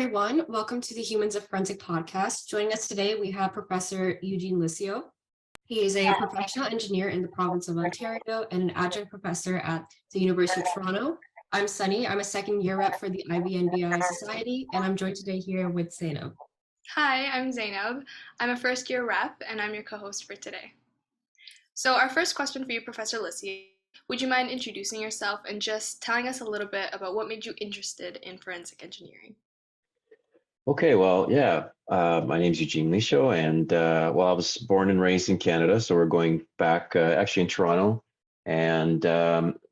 everyone. Welcome to the Humans of Forensic podcast. Joining us today, we have Professor Eugene Liscio. He is a professional engineer in the province of Ontario and an adjunct professor at the University of Toronto. I'm Sunny. I'm a second year rep for the IVNBI Society, and I'm joined today here with Zainab. Hi, I'm Zainab. I'm a first year rep, and I'm your co-host for today. So our first question for you, Professor Liscio, would you mind introducing yourself and just telling us a little bit about what made you interested in forensic engineering? Okay, well, yeah, my name's Eugene Liscio, and well, I was born and raised in Canada, so we're going back actually in Toronto. And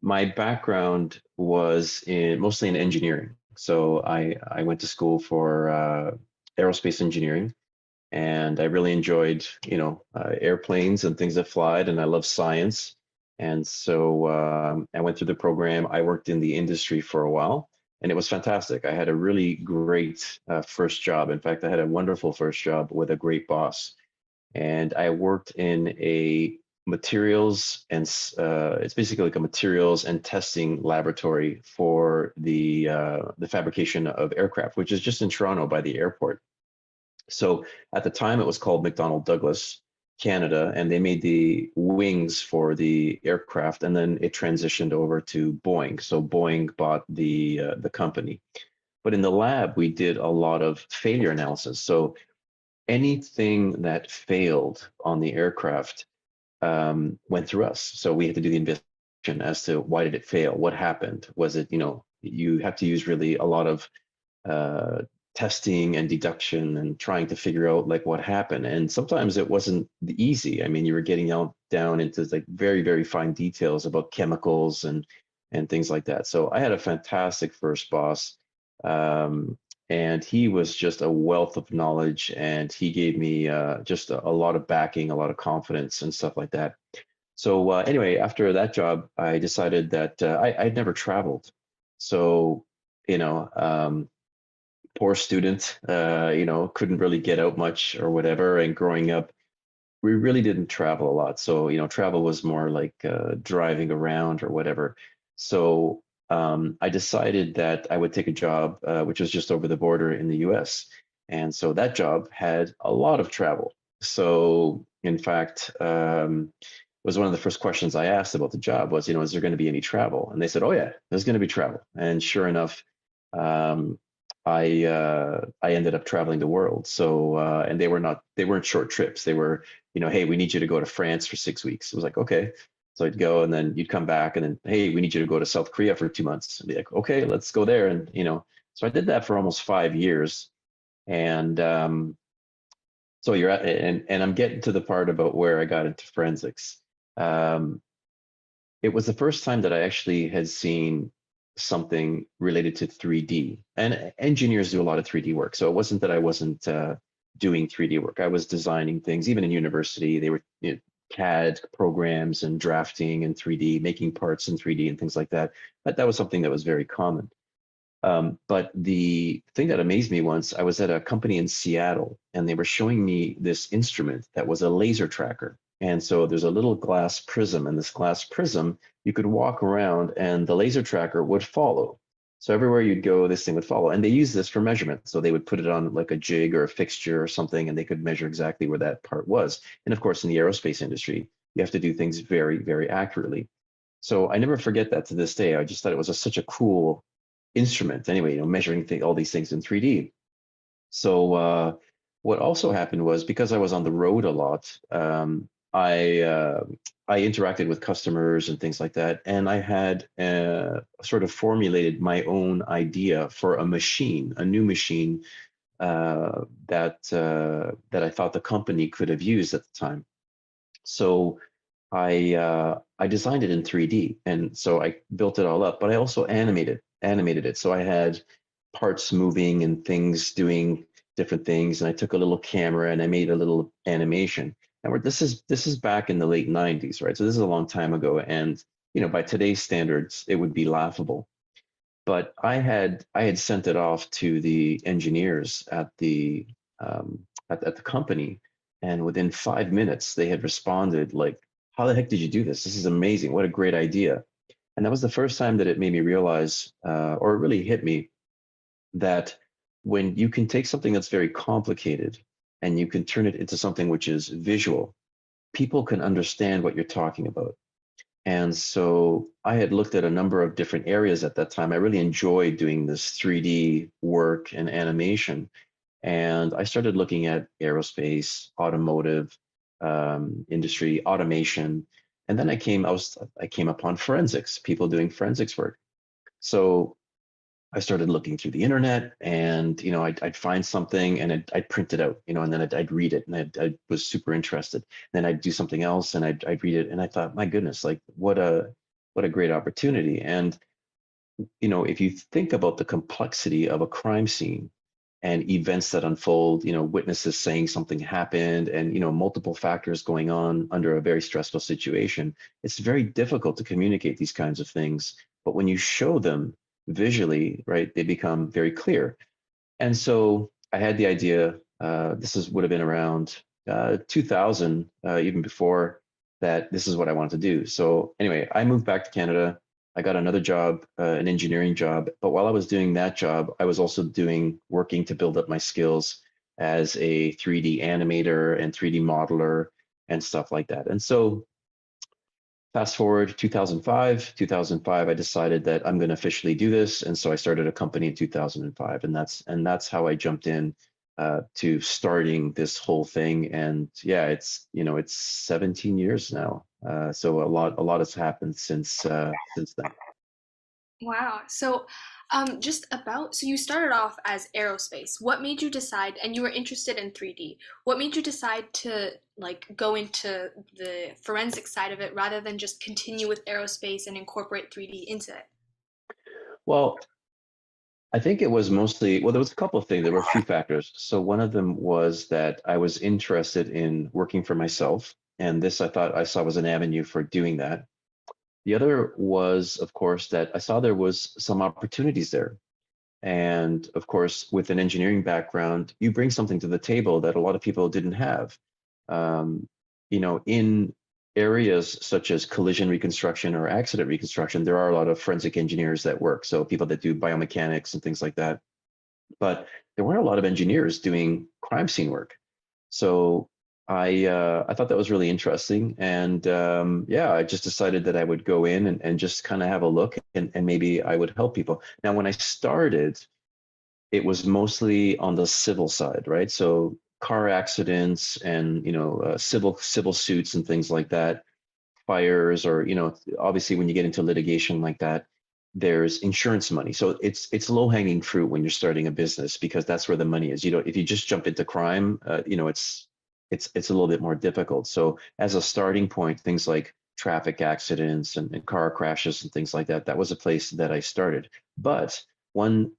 my background was mostly in engineering. So I went to school for aerospace engineering, and I really enjoyed, airplanes and things that fly, and I love science. And so I went through the program. I worked in the industry for a while, and it was fantastic. I had a really great first job. In fact, I had a wonderful first job with a great boss. And I worked in a materials and it's basically like a materials and testing laboratory for the fabrication of aircraft, which is just in Toronto by the airport. So at the time, it was called McDonnell Douglas Canada, and they made the wings for the aircraft, and then it transitioned over to Boeing. So Boeing bought the company. But in the lab, we did a lot of failure analysis. So anything that failed on the aircraft went through us. So we had to do the investigation as to why did it fail, what happened. Was it, you have to use really a lot of uh, testing and deduction and trying to figure out like what happened. And sometimes it wasn't easy. I mean, you were getting out down into like very, very fine details about chemicals and things like that. So I had a fantastic first boss. And he was just a wealth of knowledge, and he gave me just a lot of backing, a lot of confidence and stuff like that. So anyway, after that job, I decided that I'd never traveled. So, you know, poor student, couldn't really get out much or whatever. And growing up, we really didn't travel a lot. So, travel was more like driving around or whatever. So I decided that I would take a job which was just over the border in the US. And so that job had a lot of travel. So, in fact, was one of the first questions I asked about the job was, is there going to be any travel? And they said, oh yeah, there's going to be travel. And sure enough, um, I ended up traveling the world. So and they weren't short trips. They were, hey, we need you to go to France for 6 weeks. It was like, okay. So I'd go and then you'd come back and then, hey, we need you to go to South Korea for 2 months. And be like, okay, let's go there. And so I did that for almost 5 years. And so you're at, and I'm getting to the part about where I got into forensics. Um, it was the first time that I actually had seen something related to 3D. And engineers do a lot of 3D work. So it wasn't that I wasn't doing 3D work. I was designing things, even in university. They were CAD programs and drafting in 3D, making parts in 3D and things like that. But that was something that was very common. But the thing that amazed me once, I was at a company in Seattle, and they were showing me this instrument that was a laser tracker. And so there's a little glass prism, and this glass prism, you could walk around and the laser tracker would follow. So everywhere you'd go, this thing would follow. And they use this for measurement. So they would put it on like a jig or a fixture or something, and they could measure exactly where that part was. And of course, in the aerospace industry, you have to do things very, very accurately. So I never forget that to this day. I just thought it was such a cool instrument anyway, measuring all these things in 3D. So what also happened was because I was on the road a lot, I interacted with customers and things like that, and I had sort of formulated my own idea for a machine, a new machine that I thought the company could have used at the time. So I designed it in 3D, and so I built it all up. But I also animated it. So I had parts moving and things doing different things, and I took a little camera and I made a little animation. And this is back in the late 90s, right? So this is a long time ago, and by today's standards, it would be laughable. But I had sent it off to the engineers at the company, and within 5 minutes, they had responded like, "How the heck did you do this? This is amazing! What a great idea!" And that was the first time that it made me realize, or it really hit me, that when you can take something that's very complicated and you can turn it into something which is visual, people can understand what you're talking about. And so I had looked at a number of different areas at that time. I really enjoyed doing this 3D work and animation. And I started looking at aerospace, automotive, industry, automation. And then I came upon forensics, people doing forensics work. So I started looking through the internet, and I'd find something and I'd print it out, and then I'd read it, and I was super interested. Then I'd do something else and I'd read it, and I thought, my goodness, like what a great opportunity. And if you think about the complexity of a crime scene and events that unfold, witnesses saying something happened, and multiple factors going on under a very stressful situation, it's very difficult to communicate these kinds of things. But when you show them visually, right, they become very clear. And so I had the idea. Would have been around 2000, even before that. This is what I wanted to do. So anyway, I moved back to Canada. I got another job, an engineering job. But while I was doing that job, I was also working to build up my skills as a 3D animator and 3D modeler and stuff like that. And so fast forward 2005, I decided that I'm going to officially do this. And so I started a company in 2005, and that's how I jumped in to starting this whole thing. And yeah, it's 17 years now. So a lot has happened since then. Wow. So, so you started off as aerospace. What made you decide, and you were interested in 3D, what made you decide to like go into the forensic side of it rather than just continue with aerospace and incorporate 3D into it? Well, I think it was mostly, well, there was a couple of things. There were a few factors. So one of them was that I was interested in working for myself. And this I thought I saw was an avenue for doing that. The other was, of course, that I saw there was some opportunities there. And of course, with an engineering background, you bring something to the table that a lot of people didn't have. Um, in areas such as collision reconstruction or accident reconstruction, there are a lot of forensic engineers that work. So people that do biomechanics and things like that. But there weren't a lot of engineers doing crime scene work. So I thought that was really interesting, and yeah, I just decided that I would go in and just kind of have a look, and maybe I would help people. Now, when I started, it was mostly on the civil side, right? So car accidents and civil suits and things like that, fires, or obviously when you get into litigation like that, there's insurance money. So it's low hanging fruit when you're starting a business, because that's where the money is. If you just jump into crime, it's a little bit more difficult. So as a starting point, things like traffic accidents and car crashes and things like that, that was a place that I started. But one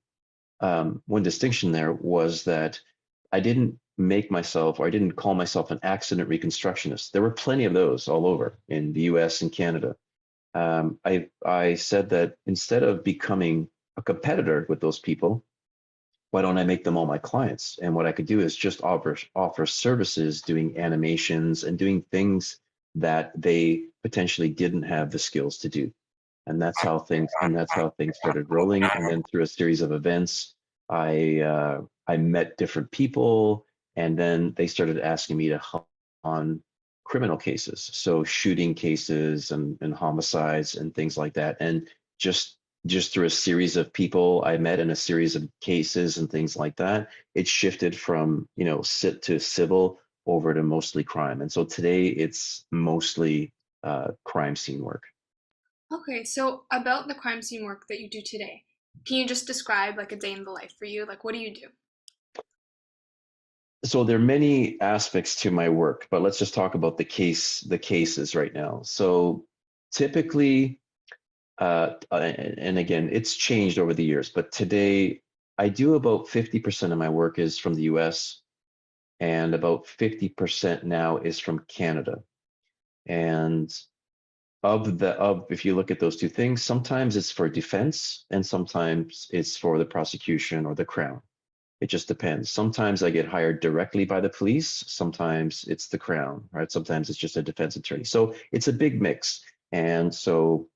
distinction there was that I didn't make myself, or I didn't call myself, an accident reconstructionist. There were plenty of those all over in the US and Canada. I said that instead of becoming a competitor with those people, why don't I make them all my clients? And what I could do is just offer services, doing animations and doing things that they potentially didn't have the skills to do. And that's how things started rolling. And then through a series of events, I met different people, and then they started asking me to help on criminal cases, so shooting cases and homicides and things like that. And just through a series of people I met in a series of cases and things like that, it shifted from sit to civil over to mostly crime. And so today it's mostly crime scene work. Okay, so about the crime scene work that you do today, can you just describe like a day in the life for you? Like, what do you do? So there are many aspects to my work, but let's just talk about the cases right now. So typically, and again, it's changed over the years, but today I do about 50% of my work is from the US, and about 50% now is from Canada. And if you look at those two things, sometimes it's for defense and sometimes it's for the prosecution or the crown. It just depends. Sometimes I get hired directly by the police. Sometimes it's the crown, right? Sometimes it's just a defense attorney. So it's a big mix. And so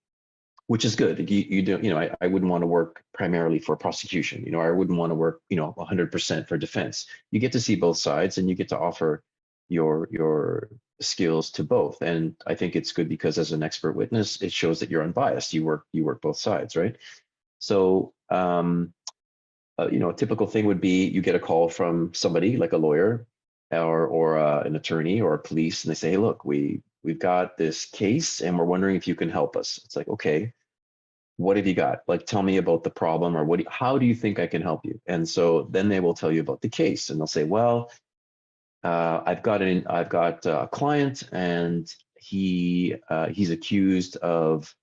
which is good. You don't, I wouldn't want to work primarily for prosecution. I wouldn't want to work, 100% for defense. You get to see both sides and you get to offer your skills to both. And I think it's good because as an expert witness, it shows that you're unbiased. You work both sides, right? So, a typical thing would be you get a call from somebody like a lawyer or an attorney or a police, and they say, hey, look, we've got this case and we're wondering if you can help us. It's like, okay, what have you got? Like, tell me about the problem, or how do you think I can help you? And so then they will tell you about the case, and they'll say, well, I've got a client, and he's accused of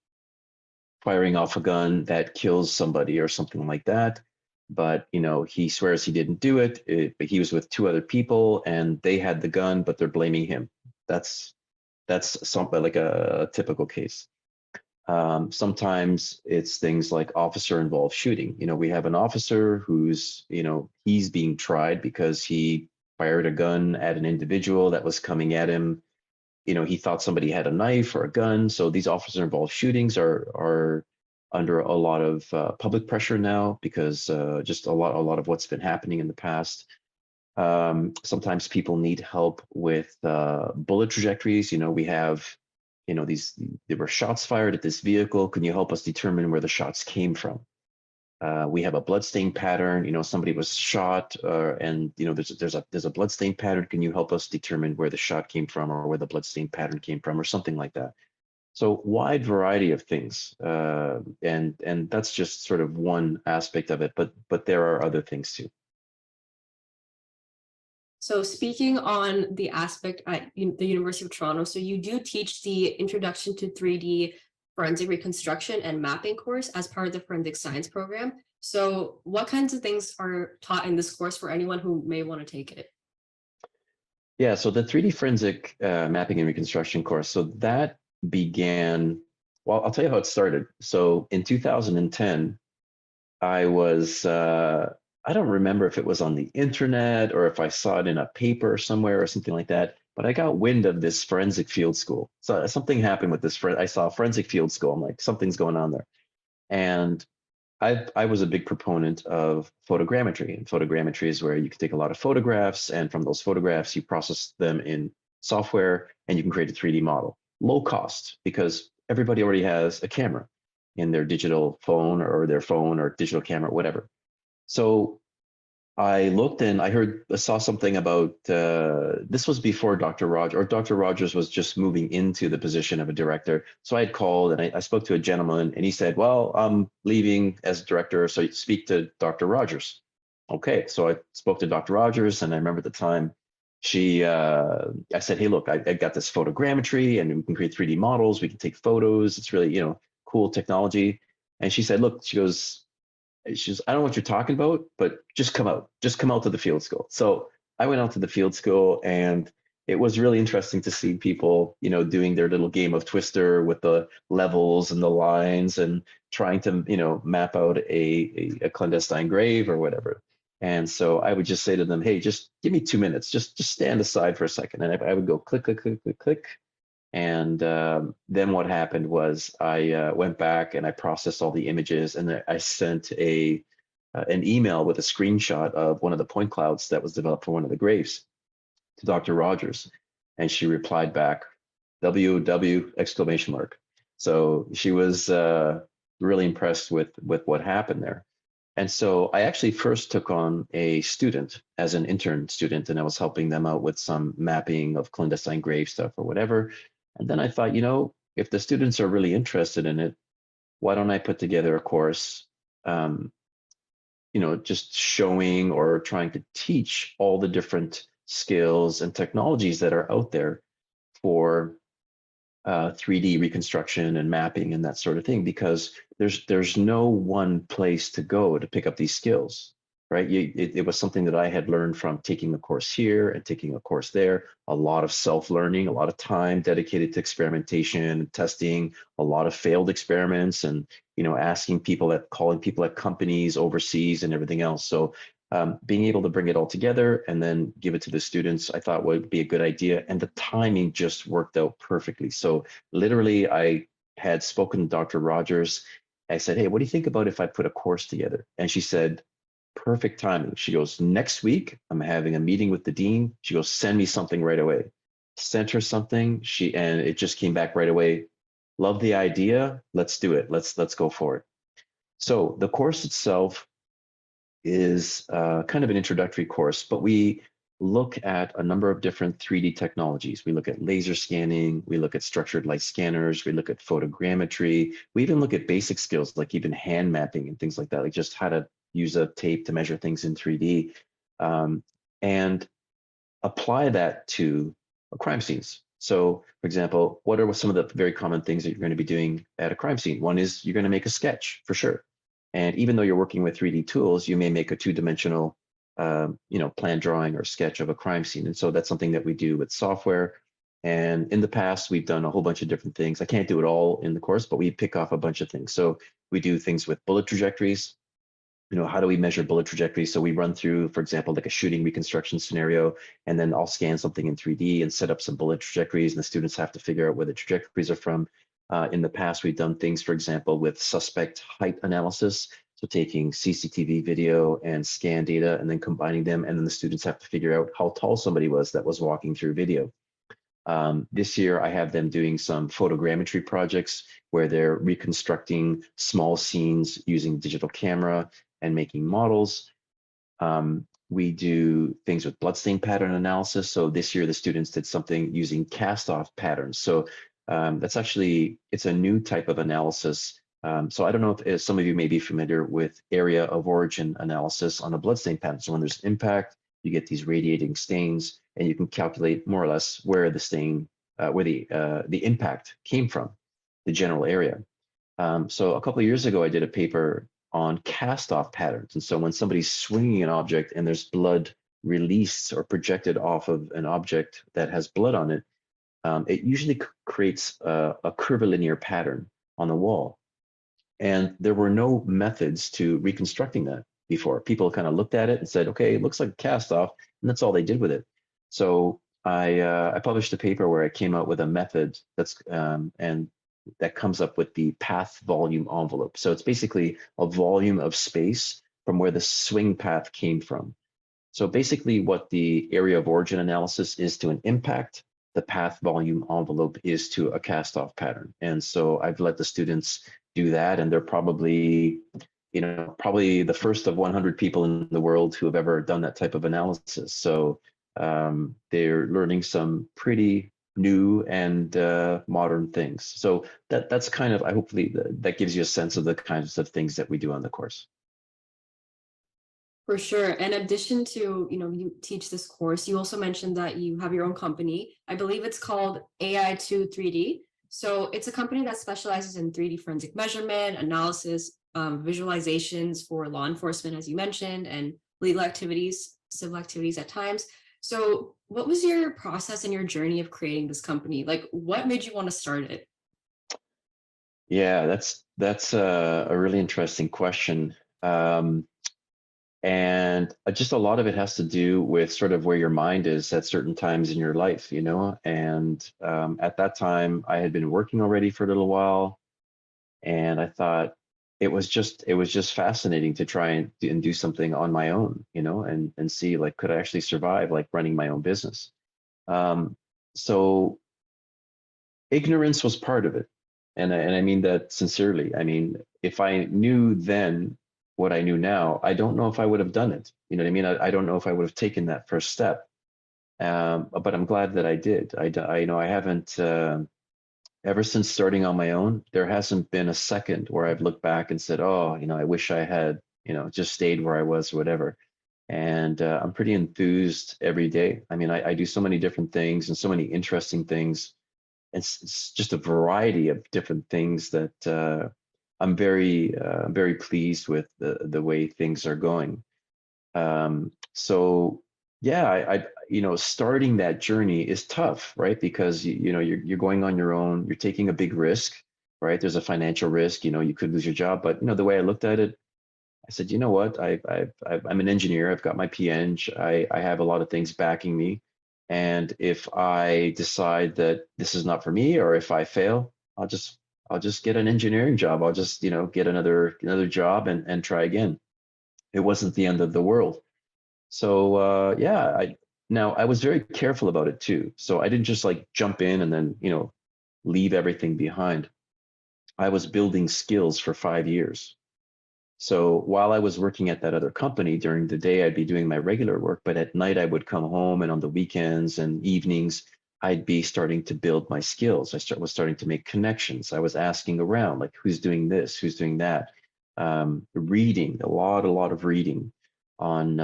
firing off a gun that kills somebody or something like that. But he swears he didn't do it. But he was with two other people, and they had the gun, but they're blaming him. That's something like a typical case. Sometimes it's things like officer involved shooting. We have an officer who's, he's being tried because he fired a gun at an individual that was coming at him. He thought somebody had a knife or a gun. So these officer involved shootings are under a lot of public pressure now because just a lot of what's been happening in the past. Sometimes people need help with bullet trajectories. We have, there were shots fired at this vehicle. Can you help us determine where the shots came from? We have a bloodstain pattern. Somebody was shot, and there's a bloodstain pattern. Can you help us determine where the shot came from, or where the bloodstain pattern came from, or something like that? So wide variety of things, and that's just sort of one aspect of it. But there are other things too. So speaking on the aspect at the University of Toronto, so you do teach the Introduction to 3D Forensic Reconstruction and Mapping course as part of the Forensic Science program. So what kinds of things are taught in this course for anyone who may want to take it? Yeah, so the 3D Forensic Mapping and Reconstruction course, so that began, well, I'll tell you how it started. So in 2010, I was, I don't remember if it was on the internet or if I saw it in a paper somewhere or something like that, but I got wind of this forensic field school. So something happened with this, I saw forensic field school. I'm like, something's going on there. And I was a big proponent of photogrammetry, and photogrammetry is where you can take a lot of photographs, and from those photographs, you process them in software and you can create a 3D model. Low cost, because everybody already has a camera in their digital phone or their phone or digital camera, whatever. So I looked and I saw something about, this was before Dr. Rogers, or Dr. Rogers was just moving into the position of a director. So I had called and I spoke to a gentleman, and he said, well, I'm leaving as director, so speak to Dr. Rogers. Okay, so I spoke to Dr. Rogers, and I remember at the time, I said, hey, look, I got this photogrammetry and we can create 3D models, we can take photos, it's really, cool technology. And she said, look, she goes, I don't know what you're talking about, but just come out to the field school. So I went out to the field school, and it was really interesting to see people, doing their little game of Twister with the levels and the lines and trying to, map out a clandestine grave or whatever. And so I would just say to them, hey, just give me 2 minutes, just stand aside for a second. And I would go click, click, click, click, click. And then what happened was I went back and I processed all the images, and I sent an email with a screenshot of one of the point clouds that was developed for one of the graves to Dr. Rogers. And she replied back, WW exclamation mark. So she was really impressed with what happened there. And so I actually first took on a student as an intern student, and I was helping them out with some mapping of clandestine grave stuff or whatever. And then I thought, if the students are really interested in it, why don't I put together a course, just showing or trying to teach all the different skills and technologies that are out there for 3D reconstruction and mapping and that sort of thing, because there's no one place to go to pick up these skills, right? It was something that I had learned from taking a course here and taking a course there, a lot of self-learning, a lot of time dedicated to experimentation, testing, a lot of failed experiments, and calling people at companies overseas and everything else. So being able to bring it all together and then give it to the students, I thought would be a good idea. And the timing just worked out perfectly. So literally, I had spoken to Dr. Rogers. I said, hey, what do you think about if I put a course together? And she said, perfect timing. She goes, next week, I'm having a meeting with the dean. She goes, send me something right away. Sent her something. And it just came back right away. Love the idea. Let's do it. Let's go for it. So the course itself is kind of an introductory course, but we look at a number of different 3D technologies. We look at laser scanning, we look at structured light scanners, we look at photogrammetry, we even look at basic skills like even hand mapping and things like that, like just how to use a tape to measure things in 3D, and apply that to crime scenes. So, for example, what are some of the very common things that you're going to be doing at a crime scene? One is you're going to make a sketch for sure. And even though you're working with 3D tools, you may make a two-dimensional, plan drawing or sketch of a crime scene. And so that's something that we do with software. And in the past, we've done a whole bunch of different things. I can't do it all in the course, but we pick off a bunch of things. So we do things with bullet trajectories. How do we measure bullet trajectories? So we run through, for example, like a shooting reconstruction scenario, and then I'll scan something in 3D and set up some bullet trajectories, and the students have to figure out where the trajectories are from. In the past, we've done things, for example, with suspect height analysis. So taking CCTV video and scan data and then combining them, and then the students have to figure out how tall somebody was that was walking through video. This year, I have them doing some photogrammetry projects where they're reconstructing small scenes using digital camera and making models. We do things with bloodstain pattern analysis. So this year, the students did something using cast-off patterns. So it's a new type of analysis. So I don't know if some of you may be familiar with area of origin analysis on a bloodstain pattern. So when there's impact, you get these radiating stains, and you can calculate more or less where the stain, where the impact came from, the general area. So a couple of years ago, I did a paper on cast-off patterns. And so when somebody's swinging an object and there's blood released or projected off of an object that has blood on it, it usually creates a curvilinear pattern on the wall. And there were no methods to reconstructing that before. People kind of looked at it and said, okay, it looks like a cast-off, and that's all they did with it. So I published a paper where I came out with a method and that comes up with the path volume envelope. So it's basically a volume of space from where the swing path came from. So basically what the area of origin analysis is to an impact, the path volume envelope is to a cast-off pattern. And so I've let the students do that, and they're probably the first of 100 people in the world who have ever done that type of analysis. So they're learning some pretty new and modern things. So that's kind of, hopefully that gives you a sense of the kinds of things that we do on the course. For sure. In addition to, you teach this course, you also mentioned that you have your own company. I believe it's called AI2 3D. So it's a company that specializes in 3D forensic measurement, analysis, visualizations for law enforcement, as you mentioned, and legal activities, civil activities at times. So what was your process and your journey of creating this company? Like, what made you want to start it? Yeah, that's a really interesting question. And just a lot of it has to do with sort of where your mind is at certain times in your life, and at that time I had been working already for a little while, and I thought it was just fascinating to try and do something on my own, and see, like, could I actually survive like running my own business. So ignorance was part of it, and I mean that sincerely. I mean, if I knew then what I knew now, I don't know if I would have done it. You know what I mean? I don't know if I would have taken that first step. But I'm glad that I did. I haven't, ever since starting on my own, there hasn't been a second where I've looked back and said, oh, I wish I had, just stayed where I was or whatever. And I'm pretty enthused every day. I mean, I do so many different things and so many interesting things. It's just a variety of different things that I'm very pleased with the way things are going. So yeah, starting that journey is tough, right? Because you're going on your own, you're taking a big risk, right? There's a financial risk, you could lose your job, but the way I looked at it, I said, you know what? I'm an engineer. I've got my Peng. I have a lot of things backing me, and if I decide that this is not for me, or if I fail, I'll just I'll just get an engineering job. I'll just, get another job and try again. It wasn't the end of the world. So yeah, I was very careful about it too. So I didn't just like jump in and then, leave everything behind. I was building skills for 5 years. So while I was working at that other company during the day, I'd be doing my regular work, but at night I would come home, and on the weekends and evenings, I'd be starting to build my skills. Was starting to make connections. I was asking around, like, who's doing this, who's doing that. Reading a lot of reading on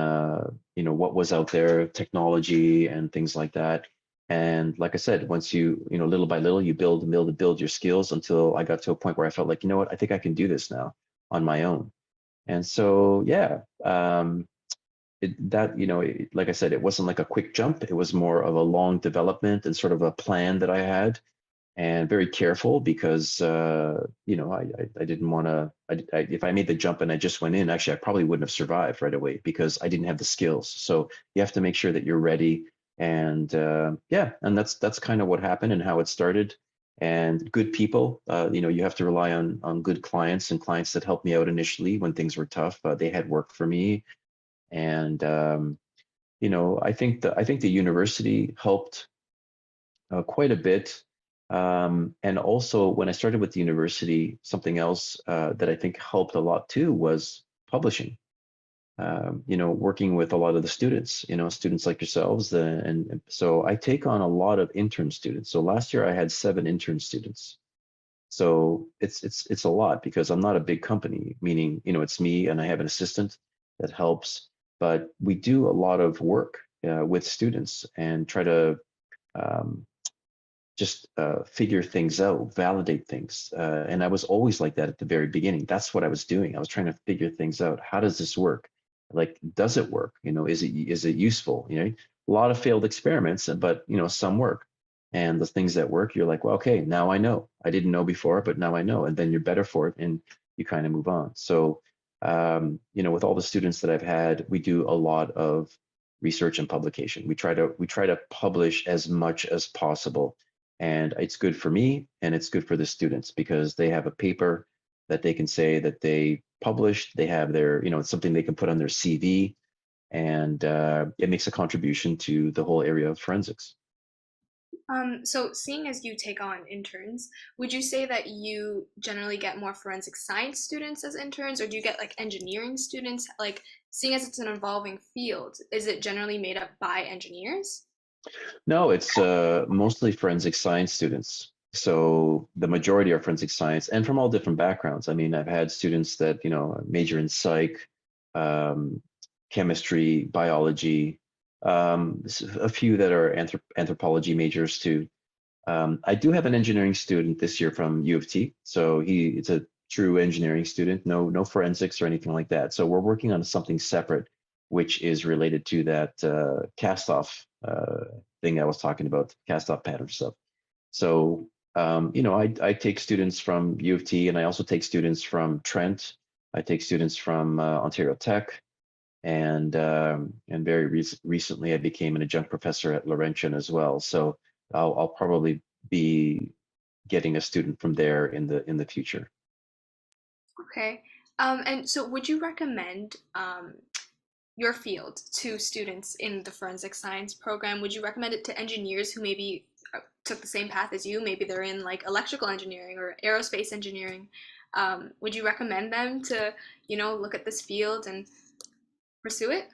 what was out there, technology and things like that. And like I said, once little by little, you build your skills until I got to a point where I felt like, you know what, I think I can do this now on my own. And so, yeah, like I said, it wasn't like a quick jump. It was more of a long development and sort of a plan that I had, and very careful because, I didn't want to, if I made the jump and I just went in, actually, I probably wouldn't have survived right away because I didn't have the skills. So you have to make sure that you're ready. And yeah, and that's kind of what happened and how it started. And good people, you have to rely on good clients and clients that helped me out initially when things were tough. They had worked for me, and I think the university helped quite a bit. And also, when I started with the university, something else that I think helped a lot too was publishing. Working with a lot of the students, students like yourselves. And so I take on a lot of intern students. So last year I had 7 intern students. So it's a lot because I'm not a big company, meaning, it's me and I have an assistant that helps, but we do a lot of work with students and try to um, just figure things out, validate things. And I was always like that at the very beginning. That's what I was doing. I was trying to figure things out. How does this work? Like, does it work? Is it useful? A lot of failed experiments, but some work. And the things that work, you're like, well, okay, now I know. I didn't know before, but now I know. And then you're better for it, and you kind of move on. So, with all the students that I've had, we do a lot of research and publication. We try to publish as much as possible, and it's good for me and it's good for the students because they have a paper that they can say that they published. They have their, it's something they can put on their CV, and it makes a contribution to the whole area of forensics. So seeing as you take on interns, would you say that you generally get more forensic science students as interns, or do you get like engineering students? Like, seeing as it's an evolving field, is it generally made up by engineers? No, it's mostly forensic science students. So the majority are forensic science and from all different backgrounds. I mean, I've had students that, major in psych, um, chemistry, biology, a few that are anthropology majors too. I do have an engineering student this year from U of T. So it's a true engineering student, no forensics or anything like that. So we're working on something separate, which is related to that cast off thing I was talking about, cast off pattern stuff. So, I take students from U of T, and I also take students from Trent. I take students from Ontario Tech, and very recently I became an adjunct professor at Laurentian as well. So I'll probably be getting a student from there in the future. Okay. And so would you recommend your field to students in the forensic science program? Would you recommend it to engineers who maybe took the same path as you? Maybe they're in like electrical engineering or aerospace engineering. Would you recommend them to, look at this field and pursue it?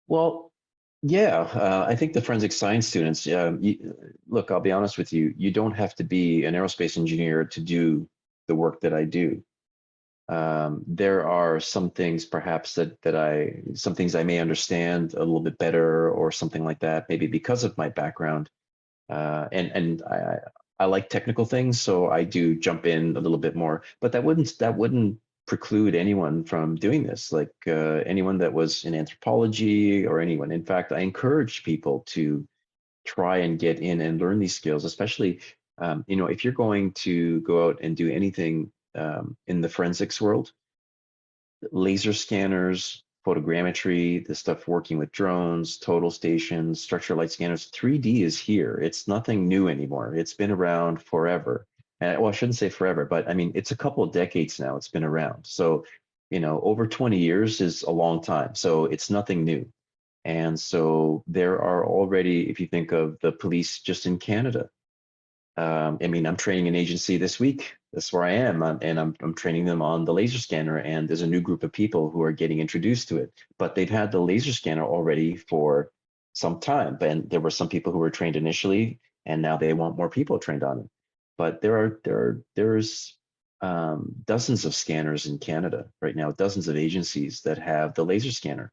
Well, yeah, I think the forensic science students, look, I'll be honest with you, you don't have to be an aerospace engineer to do the work that I do. There are some things perhaps some things I may understand a little bit better or something like that, maybe because of my background. And I like technical things, so I do jump in a little bit more. But that wouldn't preclude anyone from doing this, like anyone that was in anthropology or anyone. In fact, I encourage people to try and get in and learn these skills, especially if you're going to go out and do anything in the forensics world. Laser scanners, photogrammetry, the stuff working with drones, total stations, structured light scanners. 3D is here. It's nothing new anymore. It's been around forever. And well, I shouldn't say forever, but I mean, it's a couple of decades now it's been around. So, over 20 years is a long time. So it's nothing new. And so there are already, if you think of the police just in Canada, I mean, I'm training an agency this week. That's where I am, and I'm training them on the laser scanner. And there's a new group of people who are getting introduced to it. But they've had the laser scanner already for some time. And there were some people who were trained initially, and now they want more people trained on it. But there's dozens of scanners in Canada right now, dozens of agencies that have the laser scanner.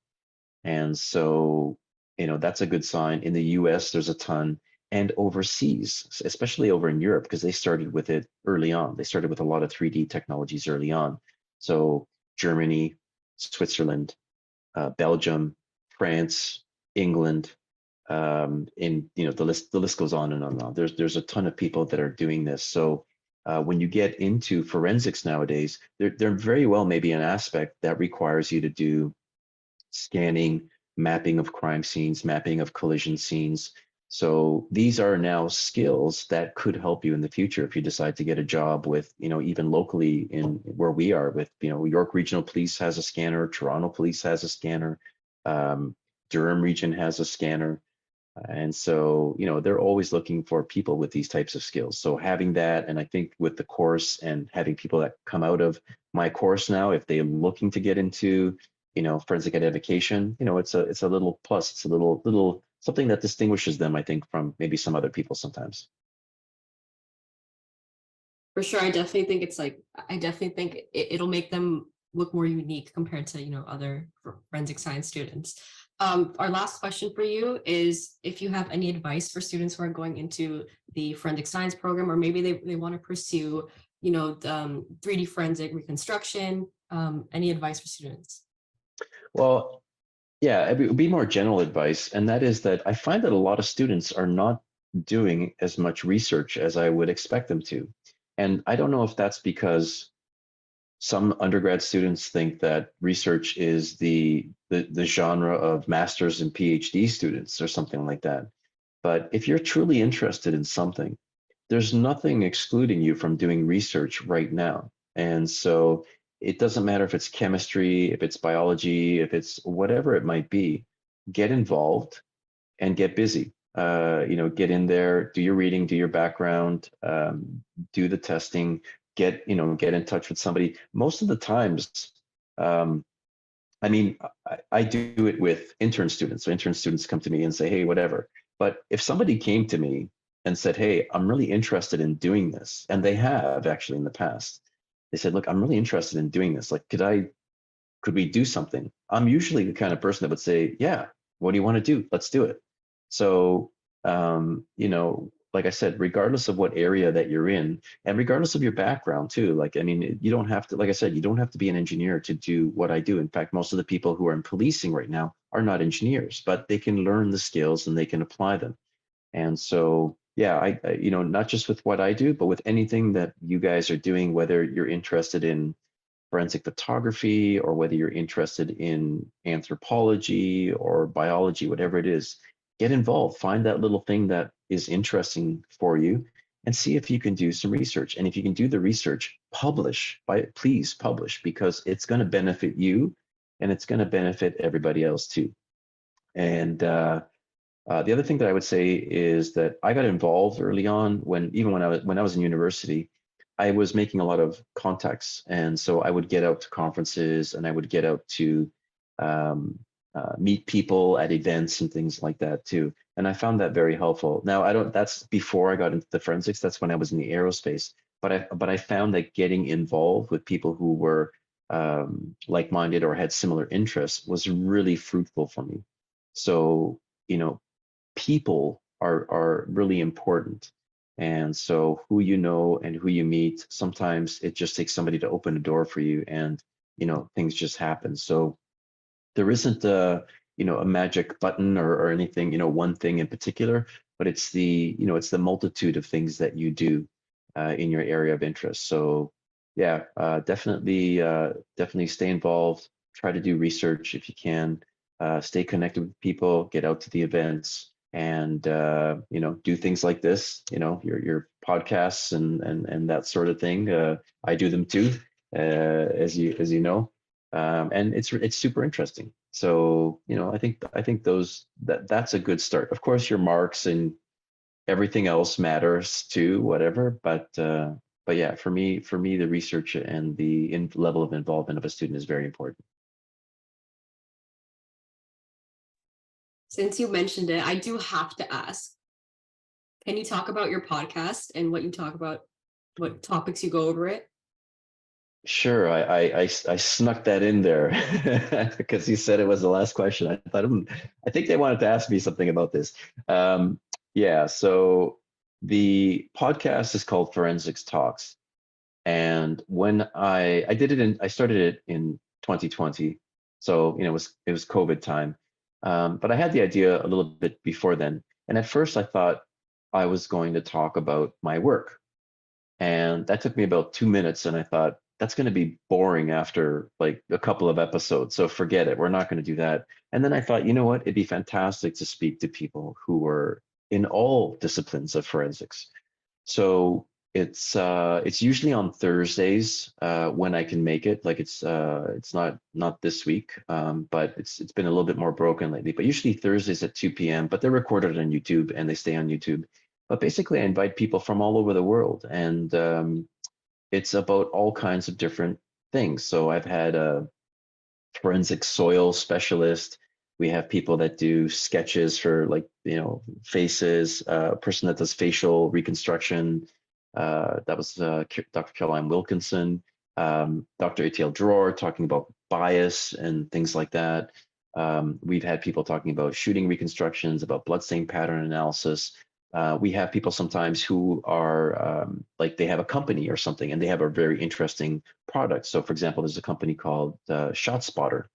And so, that's a good sign. In the US, there's a ton, and overseas, especially over in Europe, because they started with it early on. They started with a lot of 3D technologies early on. So, Germany, Switzerland, Belgium, France, England, in the list goes on and on and on. There's a ton of people that are doing this. So when you get into forensics nowadays, there very well may be an aspect that requires you to do scanning, mapping of crime scenes, mapping of collision scenes. So these are now skills that could help you in the future if you decide to get a job with, even locally in where we are with, York Regional Police has a scanner, Toronto Police has a scanner, Durham Region has a scanner. And so, they're always looking for people with these types of skills. So having that, and I think with the course and having people that come out of my course now, if they're looking to get into, forensic identification, it's a little plus. It's a little something that distinguishes them, I think, from maybe some other people sometimes. For sure, I definitely think it'll make them look more unique compared to other forensic science students. Our last question for you is if you have any advice for students who are going into the forensic science program, or maybe they want to pursue 3D forensic reconstruction. Any advice for students? Well, yeah, it would be more general advice, and that is that I find that a lot of students are not doing as much research as I would expect them to. And I don't know if that's because some undergrad students think that research is the genre of masters and PhD students or something like that. But if you're truly interested in something, there's nothing excluding you from doing research right now. And so it doesn't matter if it's chemistry, if it's biology, if it's whatever it might be, get involved and get busy. Get in there, do your reading, do your background, do the testing, get in touch with somebody. Most of the times, um, I mean, I do it with intern students. So intern students come to me and say, hey, whatever. But if somebody came to me and said, hey, I'm really interested in doing this, and they have actually in the past, they said, look, I'm really interested in doing this. Like, could we do something? I'm usually the kind of person that would say, yeah, what do you want to do? Let's do it. So, like I said, regardless of what area that you're in, and regardless of your background too, like, I mean, you don't have to, like I said, you don't have to be an engineer to do what I do. In fact, most of the people who are in policing right now are not engineers, but they can learn the skills and they can apply them. And so, yeah, not just with what I do, but with anything that you guys are doing, whether you're interested in forensic photography or whether you're interested in anthropology or biology, whatever it is, get involved. Find that little thing that is interesting for you and see if you can do some research. And if you can do the research, please publish, because it's going to benefit you and it's going to benefit everybody else too. And the other thing that I would say is that I got involved early on even when I was in university. I was making a lot of contacts, and so I would get out to conferences and I would get out to meet people at events and things like that too. And I found that very helpful. Now that's before I got into the forensics. That's when I was in the aerospace. But I found that getting involved with people who were like-minded or had similar interests was really fruitful for me. So, people are really important. And so who you know and who you meet, sometimes it just takes somebody to open a door for you, and things just happen. So there isn't a magic button or anything, one thing in particular, but it's the multitude of things that you do in your area of interest. So yeah, definitely stay involved, try to do research if you can, stay connected with people, get out to the events, and do things like this. You're podcasts and that sort of thing. I do them too, as you know, and it's super interesting. So I think that's a good start. Of course, your marks and everything else matters too, whatever. But yeah, for me, the research and the level of involvement of a student is very important. Since you mentioned it, I do have to ask, can you talk about your podcast and what you talk about, what topics you go over it? Sure, I snuck that in there because you said it was the last question. I thought, I think they wanted to ask me something about this. Yeah, so the podcast is called Forensics Talks, and when I did it I started it in 2020, so it was COVID time, but I had the idea a little bit before then, and at first I thought I was going to talk about my work. And that took me about 2 minutes. And I thought, that's going to be boring after like a couple of episodes. So forget it. We're not going to do that. And then I thought, you know what? It'd be fantastic to speak to people who were in all disciplines of forensics. So it's usually on Thursdays when I can make it. Like it's not this week, but it's been a little bit more broken lately. But usually Thursdays at 2 p.m. But they're recorded on YouTube and they stay on YouTube. But basically, I invite people from all over the world, and it's about all kinds of different things. So I've had a forensic soil specialist. We have people that do sketches for like faces. A person that does facial reconstruction. That was Dr. Caroline Wilkinson. Dr. Etiel Dror talking about bias and things like that. We've had people talking about shooting reconstructions, about bloodstain pattern analysis. We have people sometimes who are like they have a company or something and they have a very interesting product. So for example, there's a company called ShotSpotter.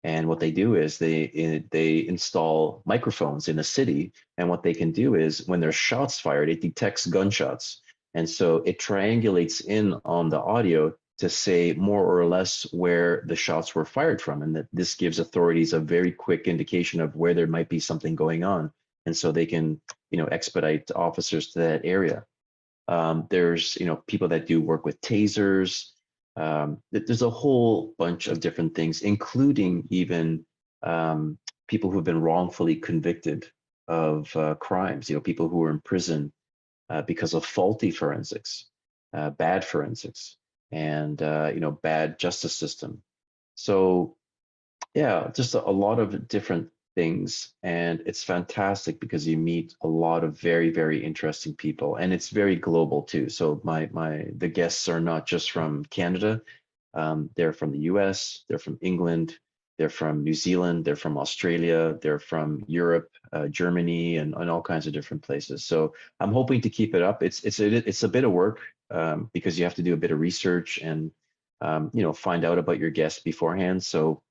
And what they do is they install microphones in a city. And what they can do is when there's shots fired, it detects gunshots. And so it triangulates in on the audio to say more or less where the shots were fired from. And that this gives authorities a very quick indication of where there might be something going on. And so they can, expedite officers to that area. There's, people that do work with tasers. There's a whole bunch of different things, including even people who've been wrongfully convicted of crimes. People who are in prison because of faulty forensics, bad forensics, and bad justice system. So yeah, just a lot of different things. And it's fantastic because you meet a lot of very, very interesting people. And it's very global too. So the guests are not just from Canada. They're from the US, they're from England, they're from New Zealand, they're from Australia, they're from Europe, Germany, and all kinds of different places. So I'm hoping to keep it up. It's a bit of work because you have to do a bit of research and find out about your guests beforehand. So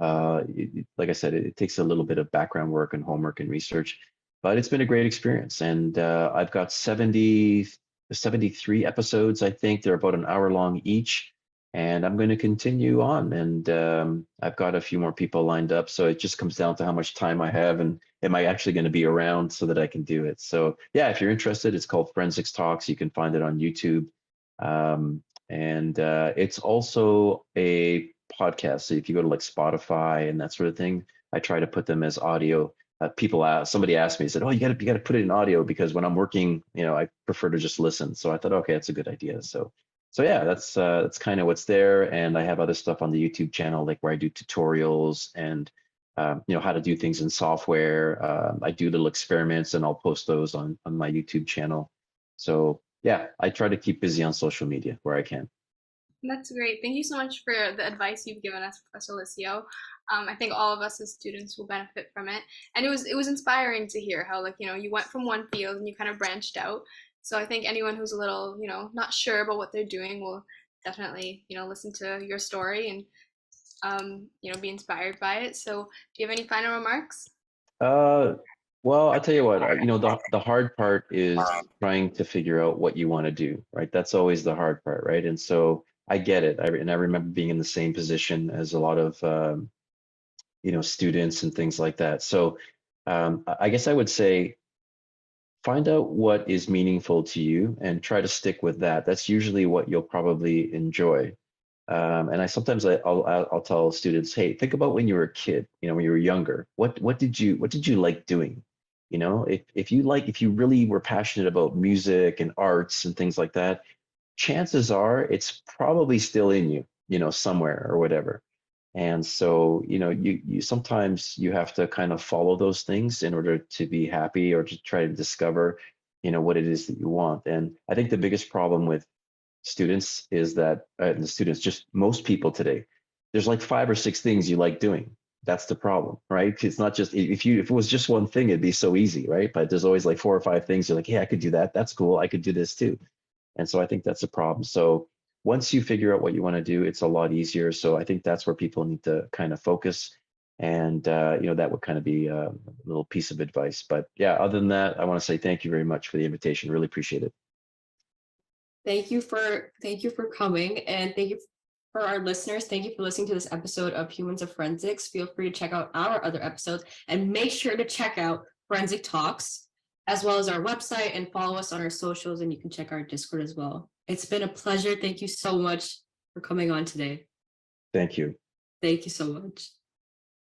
like I said, it takes a little bit of background work and homework and research, but it's been a great experience. And I've got 73 episodes, I think. They're about an hour long each. And I'm going to continue on. And I've got a few more people lined up. So it just comes down to how much time I have and am I actually going to be around so that I can do it. So yeah, if you're interested, it's called Forensics Talks. You can find it on YouTube. And it's also a podcast. So if you go to like Spotify and that sort of thing, I try to put them as audio. Somebody asked me, said, "Oh, you got to put it in audio because when I'm working, I prefer to just listen." So I thought, okay, that's a good idea. So yeah, that's kind of what's there. And I have other stuff on the YouTube channel, like where I do tutorials and how to do things in software. I do little experiments and I'll post those on my YouTube channel. So yeah, I try to keep busy on social media where I can. That's great. Thank you so much for the advice you've given us, Professor Liscio. I think all of us as students will benefit from it. And it was inspiring to hear how you went from one field and you kind of branched out. So I think anyone who's a little not sure about what they're doing will definitely listen to your story and be inspired by it. So do you have any final remarks? Uh, well, I tell you what, the hard part is trying to figure out what you want to do, right? That's always the hard part, right? And so I get it. And I remember being in the same position as a lot of, students and things like that. So I guess I would say find out what is meaningful to you and try to stick with that. That's usually what you'll probably enjoy. And I sometimes I'll tell students, hey, think about when you were a kid, when you were younger. What did you like doing? If you really were passionate about music and arts and things like that, chances are it's probably still in you, somewhere or whatever. And so, you sometimes you have to kind of follow those things in order to be happy or to try to discover, what it is that you want. And I think the biggest problem with students is that the students, just most people today, there's like 5 or 6 things you like doing. That's the problem, right? It's not just if it was just one thing, it'd be so easy, right? But there's always like 4 or 5 things you're like, hey, I could do that. That's cool. I could do this too. And so I think that's a problem. So once you figure out what you want to do, it's a lot easier. So I think that's where people need to kind of focus. And that would kind of be a little piece of advice. But yeah, other than that, I want to say thank you very much for the invitation. Really appreciate it. Thank you for coming, and thank you for our listeners. Thank you for listening to this episode of Humans of Forensics. Feel free to check out our other episodes and make sure to check out Forensic Talks as well as our website, and follow us on our socials, and you can check our Discord as well. It's been a pleasure. Thank you so much for coming on today. Thank you. Thank you so much.